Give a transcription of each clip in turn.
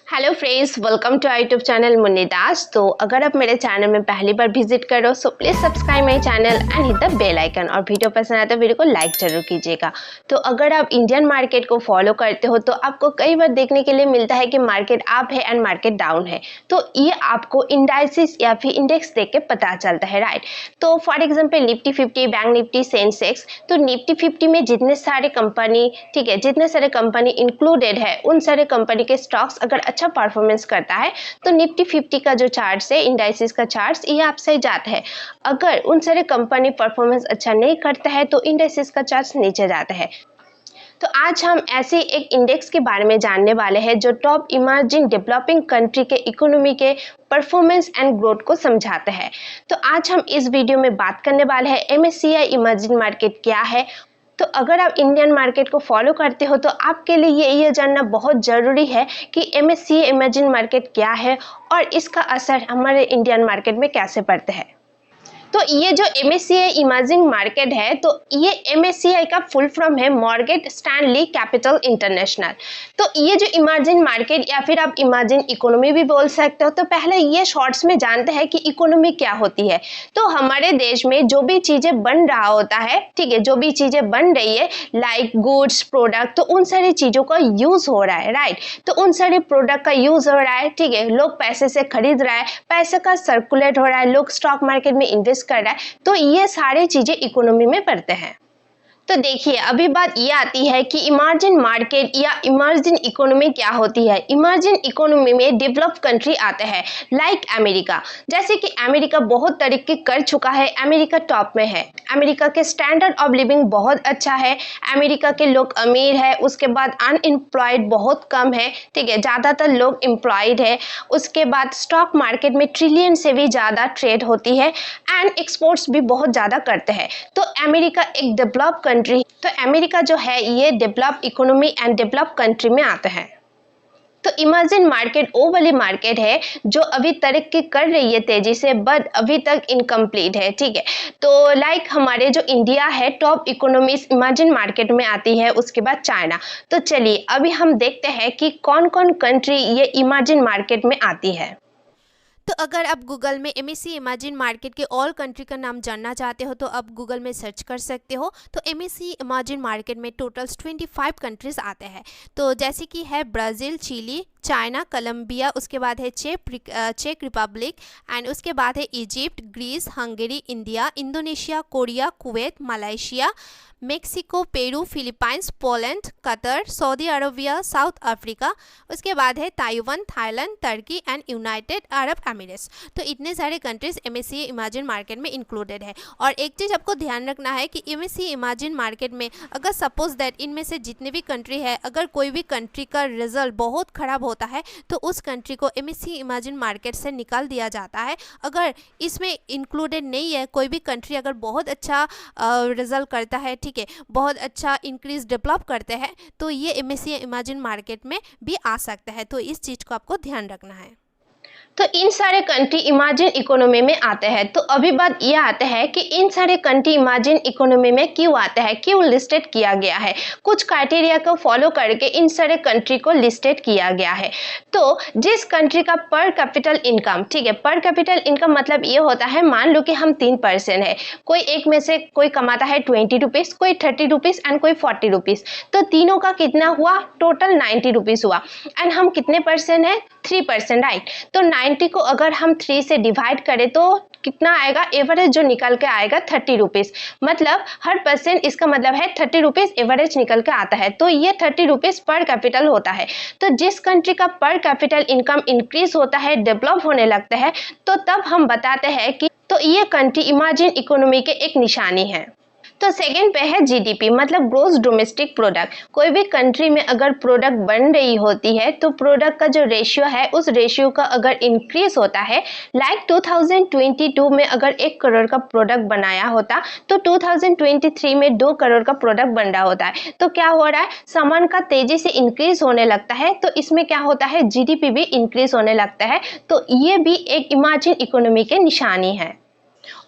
Hello friends, welcome to our YouTube channel Munni Das. तो अगर आप मेरे चैनल में पहली बार विजिट करो so please subscribe my channel and hit the bell icon, और वीडियो पसंद आए तो वीडियो को लाइक जरूर कीजिएगा। तो अगर आप इंडियन मार्केट को फॉलो करते हो तो आपको कई बार देखने के लिए मिलता है कि मार्केट अप है एंड मार्केट डाउन है। तो ये आपको इंडाइसिस या फिर इंडेक्स देख के पता चलता है, राइट। तो for example Nifty 50, bank Nifty, Sensex. तो निफ्टी 50 में जितने सारे कंपनी, ठीक है, जितने सारे कंपनी इंक्लूडेड है उन सारे कंपनी के स्टॉक्स अगर अच्छा परफॉर्मेंस करता है तो निफ्टी 50 का जो चार्ट है, इंडाइसिस का चार्ट, ये आपसे जाता है। अगर उन सारे कंपनी परफॉर्मेंस अच्छा नहीं करता है तो इंडाइसिस का चार्ट नीचे जाता है। तो आज हम ऐसे एक इंडेक्स के बारे में जानने वाले हैं जो टॉप इमर्जिंग डेवलपिंग कंट्री के इकोनॉमी के परफॉर्मेंस एंड ग्रोथ को समझाता है। तो आज हम इस वीडियो में बात करने वाले हैं एमएससीआई इमर्जिंग मार्केट क्या है। तो अगर आप इंडियन मार्केट को फॉलो करते हो तो आपके लिए ये जानना बहुत ज़रूरी है कि एमएससीआई इमर्जिंग मार्केट क्या है और इसका असर हमारे इंडियन मार्केट में कैसे पड़ता है। तो ये जो एमएससीआई इमर्जिंग मार्केट है, तो ये एमएससीआई का फुल फॉर्म है मॉर्गन स्टैनली कैपिटल इंटरनेशनल। तो ये जो इमर्जिंग मार्केट या फिर आप इमर्जिंग इकोनॉमी भी बोल सकते हो। तो पहले ये शॉर्ट्स में जानते हैं कि इकोनॉमी क्या होती है। तो हमारे देश में जो भी चीज़ें बन रहा होता है, ठीक है, जो भी चीज़ें बन रही है लाइक गुड्स, प्रोडक्ट, तो उन सारी चीज़ों का यूज़ हो रहा है, राइट। तो उन सारे प्रोडक्ट का यूज़ हो रहा है, ठीक है, लोग पैसे से खरीद रहा है, पैसे का सर्कुलेट हो रहा है, लोग स्टॉक मार्केट में इन्वेस्ट कर रहा है। तो ये सारी चीजें इकोनॉमी में पड़ते हैं। तो देखिए, अभी बात ये आती है कि इमर्जिंग मार्केट या इमर्जिंग इकोनॉमी क्या होती है। इमर्जिंग इकोनॉमी में डेवलप्ड कंट्री आते हैं लाइक अमेरिका। जैसे कि अमेरिका बहुत तरक्की कर चुका है, अमेरिका टॉप में है, अमेरिका के स्टैंडर्ड ऑफ लिविंग बहुत अच्छा है, अमेरिका के लोग अमीर है, उसके बाद अनएम्प्लॉयड बहुत कम है, ठीक है, ज़्यादातर लोग एम्प्लॉयड है। उसके बाद स्टॉक मार्केट में ट्रिलियन से भी ज़्यादा ट्रेड होती है एंड एक्सपोर्ट्स भी बहुत ज़्यादा करते हैं। तो अमेरिका एक डेवलप कंट्री। तो अमेरिका जो है ये develop economy and develop country में आता है। तो इमर्जिंग मार्केट वो वाली मार्केट है जो अभी तरक्की कर रही है तेजी से, बट अभी तक इनकम्प्लीट है, ठीक है। तो लाइक हमारे जो इंडिया है टॉप इकोनॉमीज इमर्जिंग मार्केट में आती है, उसके बाद चाइना। तो चलिए अभी हम देखते हैं कि कौन कौन कंट्री ये इमर्जिंग मार्केट में आती है। तो अगर आप गूगल में एमएससी इमेजिन मार्केट के ऑल कंट्री का नाम जानना चाहते हो तो आप गूगल में सर्च कर सकते हो। तो एमएससी इमेजिन मार्केट में टोटल्स 25 कंट्रीज आते हैं। तो जैसे कि है ब्राज़ील, चिली, चाइना, कोलंबिया, उसके बाद है चेक रिपब्लिक एंड उसके बाद है Egypt, Greece, Hungary, India, Indonesia, Korea, Kuwait, Malaysia, Mexico, Peru, Philippines, Poland, Qatar, Saudi Arabia, South Africa, उसके बाद है Taiwan, Thailand, Turkey and United Arab Emirates. तो इतने सारे कंट्रीज एमएससी इमेजिन मार्केट में इंक्लूडेड है। और एक चीज़ आपको ध्यान रखना है कि एमएससी इमेजिन मार्केट में अगर सपोज दैट इनमें से जितने भी कंट्री है, अगर कोई भी कंट्री का रिजल्ट बहुत ख़राब होता है तो उस कंट्री को एमएससी इमेजिन मार्केट से निकाल दिया जाता है। अगर इसमें इंक्लूडेड नहीं है कोई भी कंट्री, अगर बहुत अच्छा रिजल्ट करता है, ठीक है, बहुत अच्छा इंक्रीज डेवलप करते हैं, तो ये एमएससी इमेजिन मार्केट में भी आ सकता है। तो इस चीज़ को आपको ध्यान रखना है। तो इन सारे कंट्री इमर्जिंग इकोनॉमी में आते हैं। तो अभी बात यह आते हैं कि इन सारे कंट्री इमर्जिंग इकोनॉमी में क्यों आते हैं, क्यों लिस्टेड किया गया है। कुछ क्राइटेरिया को फॉलो करके इन सारे कंट्री को लिस्टेड किया गया है। तो जिस कंट्री का पर कैपिटल इनकम, ठीक है, पर कैपिटल इनकम मतलब ये होता है, मान लो कि हम 3 पर्सन है, कोई एक में से कोई कमाता है 20 रुपीज़, कोई 30 रुपीज़ एंड कोई 40 रुपीज़। तो तीनों का कितना हुआ, टोटल 90 रुपीज़ हुआ। एंड हम कितने पर्सन है, 3%, राइट। तो 90 को अगर हम 3 से डिवाइड करें तो कितना आएगा, एवरेज जो निकल के आएगा 30 रुपीज़। मतलब हर पर्सेंट, इसका मतलब है 30 रुपीज़ एवरेज निकल के आता है। तो ये 30 रुपीज़ पर कैपिटल होता है। तो जिस कंट्री का पर कैपिटल इनकम इंक्रीज होता है, डेवलप होने लगता है, तो तब हम बताते हैं कि तो ये कंट्री इमर्जिंग इकोनॉमी के एक निशानी है। तो सेकंड पे है जीडीपी, मतलब ग्रोस डोमेस्टिक प्रोडक्ट। कोई भी कंट्री में अगर प्रोडक्ट बन रही होती है तो प्रोडक्ट का जो रेशियो है उस रेशियो का अगर इंक्रीज होता है, लाइक 2022 में अगर 1 करोड़ का प्रोडक्ट बनाया होता तो 2023 में 2 करोड़ का प्रोडक्ट बन रहा होता है। तो क्या हो रहा है, सामान का तेजी से इंक्रीज होने लगता है। तो इसमें क्या होता है, जीडीपी भी इंक्रीज होने लगता है। तो ये भी एक इमर्जिंग इकोनॉमी के निशानी है।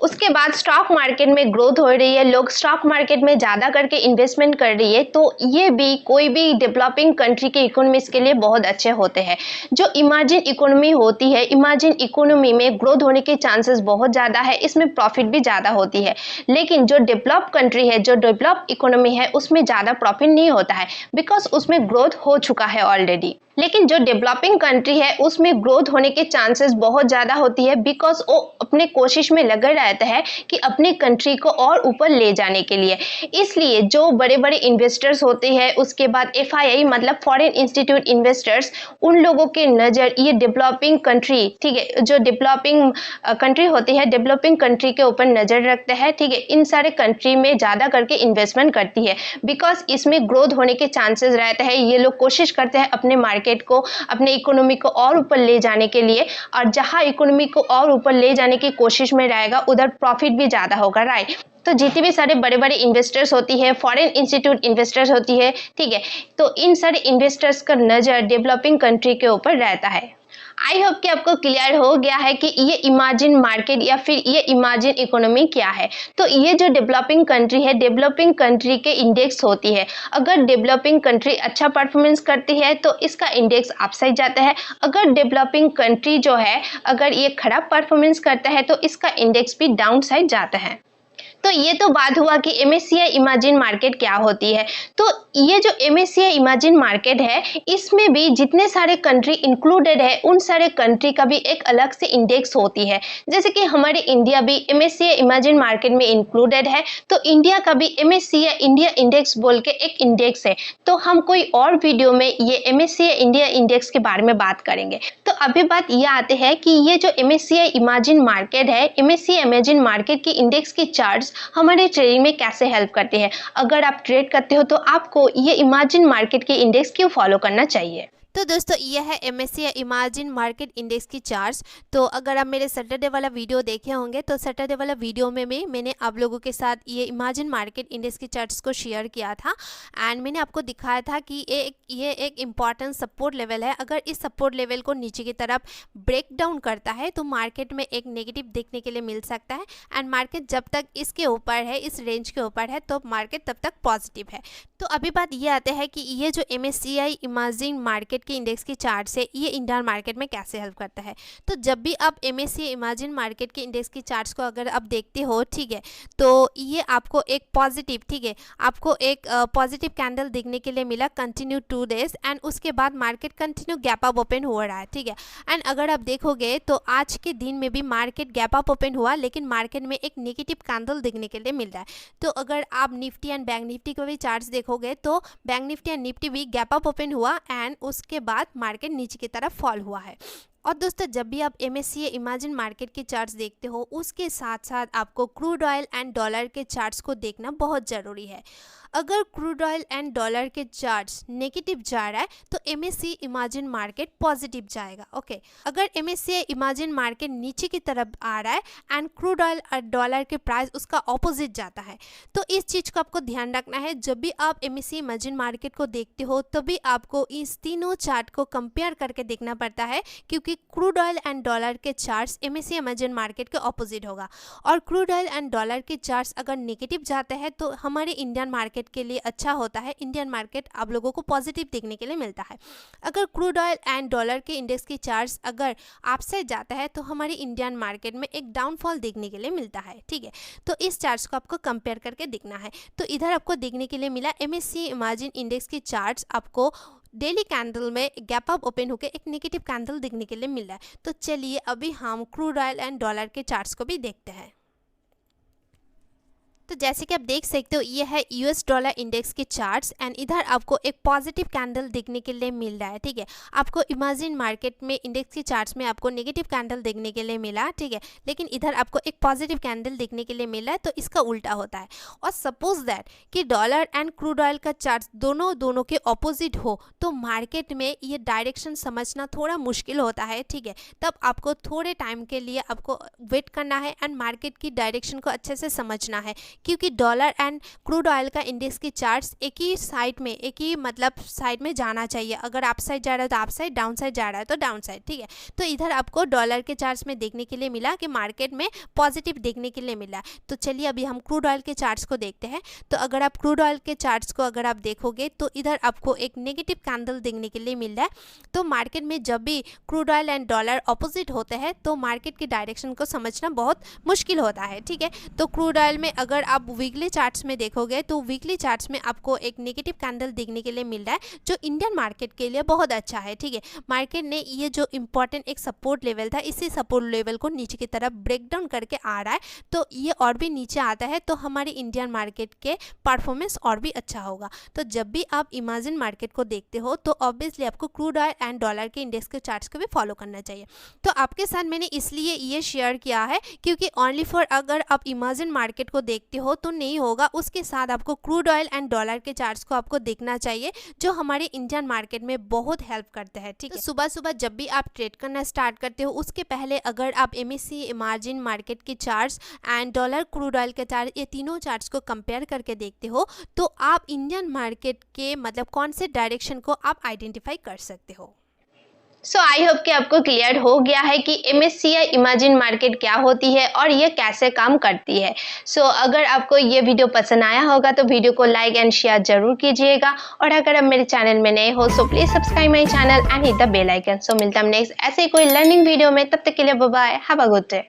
उसके बाद स्टॉक मार्केट में ग्रोथ हो रही है, लोग स्टॉक मार्केट में ज़्यादा करके इन्वेस्टमेंट कर रही है, तो ये भी कोई भी डेवलपिंग कंट्री के इकोनॉमीज के लिए बहुत अच्छे होते हैं। जो इमर्जिंग इकोनॉमी होती है, इमर्जिंग इकोनॉमी में ग्रोथ होने के चांसेस बहुत ज़्यादा है, इसमें प्रॉफिट भी ज़्यादा होती है। लेकिन जो डेवलप कंट्री है, जो डेवलप इकोनॉमी है, उसमें ज़्यादा प्रॉफिट नहीं होता है, बिकॉज उसमें ग्रोथ हो चुका है ऑलरेडी। लेकिन जो डेवलपिंग कंट्री है उसमें ग्रोथ होने के चांसेस बहुत ज़्यादा होती है, बिकॉज वो अपने कोशिश में लगे रहता है कि अपनी कंट्री को और ऊपर ले जाने के लिए। इसलिए जो बड़े बड़े इन्वेस्टर्स होते हैं, उसके बाद FII मतलब फॉरेन इंस्टीट्यूट इन्वेस्टर्स, उन लोगों के नज़र ये डेवलपिंग कंट्री, ठीक है, जो डेवलपिंग कंट्री होती है, डेवलपिंग कंट्री के ऊपर नज़र रखते हैं, ठीक है, इन सारे कंट्री में ज़्यादा करके इन्वेस्टमेंट करती है, बिकॉज इसमें ग्रोथ होने के चांसेस रहते हैं। ये लोग कोशिश करते हैं अपने मार्केट को, अपने इकोनॉमी को और ऊपर ले जाने के लिए, और जहां इकोनॉमी को और ऊपर ले जाने की कोशिश में रहेगा उधर प्रॉफिट भी ज्यादा होगा, राइट। तो जितने भी सारे बड़े बड़े इन्वेस्टर्स होती है, फॉरेन इंस्टीट्यूट इन्वेस्टर्स होती है, ठीक है, तो इन सारे इन्वेस्टर्स का नजर डेवलपिंग कंट्री के ऊपर रहता है। आई होप कि आपको क्लियर हो गया है कि ये इमर्जिंग मार्केट या फिर ये इमर्जिंग इकोनॉमी क्या है। तो ये जो डेवलपिंग कंट्री है, डेवलपिंग कंट्री के इंडेक्स होती है। अगर डेवलपिंग कंट्री अच्छा परफॉर्मेंस करती है तो इसका इंडेक्स अपसाइड जाता है। अगर डेवलपिंग कंट्री जो है, अगर ये खराब परफॉर्मेंस करता है तो इसका इंडेक्स भी डाउन साइड जाता है। तो ये तो बात हुआ कि MSCI इमर्जिंग मार्केट क्या होती है। तो ये जो MSCI इमर्जिंग मार्केट है, इसमें भी जितने सारे कंट्री इंक्लूडेड है, उन सारे कंट्री का भी एक अलग से इंडेक्स होती है। जैसे कि हमारे इंडिया भी MSCI इमर्जिंग मार्केट में इंक्लूडेड है, तो इंडिया का भी MSCI इंडिया इंडेक्स बोल के एक इंडेक्स है। तो हम कोई और वीडियो में ये MSCI इंडिया इंडेक्स के बारे में बात करेंगे। तो अभी बात यह आते हैं कि ये जो MSCI इमर्जिंग मार्केट है, MSCI इमर्जिंग मार्केट की इंडेक्स की चार्ट्स हमारे ट्रेडिंग में कैसे हेल्प करते हैं। अगर आप ट्रेड करते हो तो आपको ये इमर्जिंग मार्केट के इंडेक्स क्यों फॉलो करना चाहिए। तो दोस्तों ये है MSCI इमर्जिंग मार्केट इंडेक्स की चार्ट्स। तो अगर आप मेरे सैटरडे वाला वीडियो देखे होंगे तो सैटरडे वाला वीडियो में भी मैंने आप लोगों के साथ ये इमर्जिंग मार्केट इंडेक्स की चार्ट्स को शेयर किया था, एंड मैंने आपको दिखाया था कि ये एक इम्पॉर्टेंट सपोर्ट लेवल है। अगर इस सपोर्ट लेवल को नीचे की तरफ ब्रेक डाउन करता है तो मार्केट में एक नेगेटिव देखने के लिए मिल सकता है, एंड मार्केट जब तक इसके ऊपर है, इस रेंज के ऊपर है, तो मार्केट तब तक पॉजिटिव है। तो अभी बात ये आते हैं कि ये जो MSCI इमर्जिंग मार्केट के इंडेक्स की चार्ट से ये इंडियन मार्केट में कैसे हेल्प करता है। तो जब भी आप MSCI इमर्जिंग मार्केट के इंडेक्स की चार्ट्स को अगर आप देखते हो, ठीक है, तो ये आपको एक पॉजिटिव, ठीक है, आपको एक पॉजिटिव कैंडल देखने के लिए मिला कंटिन्यू 2 डेज, एंड उसके बाद market continue gap up open हो रहा है, ठीक है। एंड अगर आप देखोगे तो आज के दिन में भी मार्केट गैप अप ओपन हुआ, लेकिन मार्केट में एक नेगेटिव कैंडल देखने के लिए मिल रहा है। तो अगर आप निफ्टी एंड बैंक निफ्टी को भी चार्ट्स देखोगे तो बैंक निफ्टी एंड निफ्टी भी गैप अप ओपन हुआ, एंड उसके बाद मार्केट नीचे की तरफ फॉल हुआ है। और दोस्तों जब भी आप MSCI इमर्जिंग मार्केट के चार्ट्स देखते हो, उसके साथ साथ आपको क्रूड ऑयल एंड डॉलर के चार्ट्स को देखना बहुत ज़रूरी है। अगर क्रूड ऑयल एंड डॉलर के चार्ट्स नेगेटिव जा रहा है तो MSCI इमर्जिंग मार्केट पॉजिटिव जाएगा, ओके। अगर MSCI इमर्जिंग मार्केट नीचे की तरफ आ रहा है एंड क्रूड ऑयल और डॉलर के प्राइस उसका ऑपोजिट जाता है, तो इस चीज़ को आपको ध्यान रखना है। जब भी आप MSCI इमर्जिंग मार्केट को देखते हो तभी आपको इस तीनों चार्ट को कंपेयर करके देखना पड़ता है, क्योंकि क्रूड ऑयल एंड डॉलर के चार्ट्स MSCI इमर्जिंग मार्केट के ऑपोजिट होगा। और क्रूड ऑयल एंड डॉलर के चार्ट्स अगर नेगेटिव जाते हैं तो हमारे इंडियन मार्केट के लिए अच्छा होता है, इंडियन मार्केट आप लोगों को पॉजिटिव देखने के लिए मिलता है। अगर क्रूड ऑयल एंड डॉलर के इंडेक्स की चार्ट्स अगर अपसाइड जाता है तो हमारी इंडियन मार्केट में एक डाउनफॉल देखने के लिए मिलता है, ठीक है। तो इस चार्ट्स को आपको कंपेयर करके देखना है। तो इधर आपको देखने के लिए मिला MSCI इमर्जिंग इंडेक्स की चार्ट्स आपको डेली कैंडल में गैप अप ओपन होकर एक नेगेटिव कैंडल देखने के लिए मिल रहा है। तो चलिए अभी हम क्रूड ऑयल एंड डॉलर के चार्ट्स को भी देखते हैं। तो जैसे कि आप देख सकते हो ये है US डॉलर इंडेक्स के चार्ट्स, एंड इधर आपको एक पॉजिटिव कैंडल देखने के लिए मिल रहा है, ठीक है। आपको इमर्जिंग मार्केट में इंडेक्स के चार्ट्स में आपको नेगेटिव कैंडल देखने के लिए मिला, ठीक है, लेकिन इधर आपको एक पॉजिटिव कैंडल देखने के लिए मिला है, तो इसका उल्टा होता है। और सपोज दैट कि डॉलर एंड क्रूड ऑयल का चार्ट्स दोनों के ऑपोजिट हो तो मार्केट में ये डायरेक्शन समझना थोड़ा मुश्किल होता है, ठीक है। तब आपको थोड़े टाइम के लिए आपको वेट करना है एंड मार्केट की डायरेक्शन को अच्छे से समझना है क्योंकि डॉलर एंड क्रूड ऑयल का इंडेक्स के चार्ट्स एक ही साइड में, एक ही मतलब साइड में जाना चाहिए। अगर अप साइड जा रहा है तो अप साइड, डाउन साइड जा रहा है तो डाउन साइड, ठीक है। तो इधर आपको डॉलर के चार्ट्स में देखने के लिए मिला कि मार्केट में पॉजिटिव देखने के लिए मिला। तो चलिए अभी हम क्रूड ऑयल के चार्ट्स को देखते हैं। तो अगर आप क्रूड ऑयल के चार्ट्स को अगर आप देखोगे तो इधर आपको एक नेगेटिव कैंडल देखने के लिए मिल रहा है। तो मार्केट में जब भी crude oil and dollar opposite होते हैं तो मार्केट की डायरेक्शन को समझना बहुत मुश्किल होता है, ठीक है। तो क्रूड ऑयल में अगर आप वीकली चार्ट्स में देखोगे तो वीकली चार्ट्स में आपको एक नेगेटिव कैंडल देखने के लिए मिल रहा है, जो इंडियन मार्केट के लिए बहुत अच्छा है, ठीक है। मार्केट ने ये जो इंपॉर्टेंट एक सपोर्ट लेवल था, इसी सपोर्ट लेवल को नीचे की तरफ ब्रेक डाउन करके आ रहा है। तो ये और भी नीचे आता है तो हमारी इंडियन मार्केट के परफॉर्मेंस और भी अच्छा होगा। तो जब भी आप इमेजिन मार्केट को देखते हो तो ऑब्वियसली आपको क्रूड ऑयल एंड डॉलर के इंडेक्स के चार्ट्स को भी फॉलो करना चाहिए। तो आपके साथ मैंने इसलिए ये शेयर किया है क्योंकि ओनली फॉर अगर आप इमेजिन मार्केट को देखते हो तो नहीं होगा, उसके साथ आपको क्रूड ऑयल एंड डॉलर के चार्ट्स को आपको देखना चाहिए, जो हमारे इंडियन मार्केट में बहुत हेल्प करते हैं, ठीक है। तो सुबह सुबह जब भी आप ट्रेड करना स्टार्ट करते हो उसके पहले अगर आप MACD इमेजिन मार्केट के charts and dollar crude oil के चार्ट, ये तीनों चार्ट्स को कंपेयर करके देखते हो तो आप इंडियन मार्केट के मतलब कौन से डायरेक्शन को आप आइडेंटिफाई कर सकते हो। सो आई होप कि आपको क्लियर हो गया है कि MSCI इमेजिन मार्केट क्या होती है और ये कैसे काम करती है। सो अगर आपको ये वीडियो पसंद आया होगा तो वीडियो को लाइक एंड शेयर जरूर कीजिएगा, और अगर आप मेरे चैनल में नए हो so please subscribe my channel and hit the bell icon. So मिलता हम नेक्स्ट ऐसे ही कोई लर्निंग वीडियो में, तब तक के लिए bye bye, have a good day.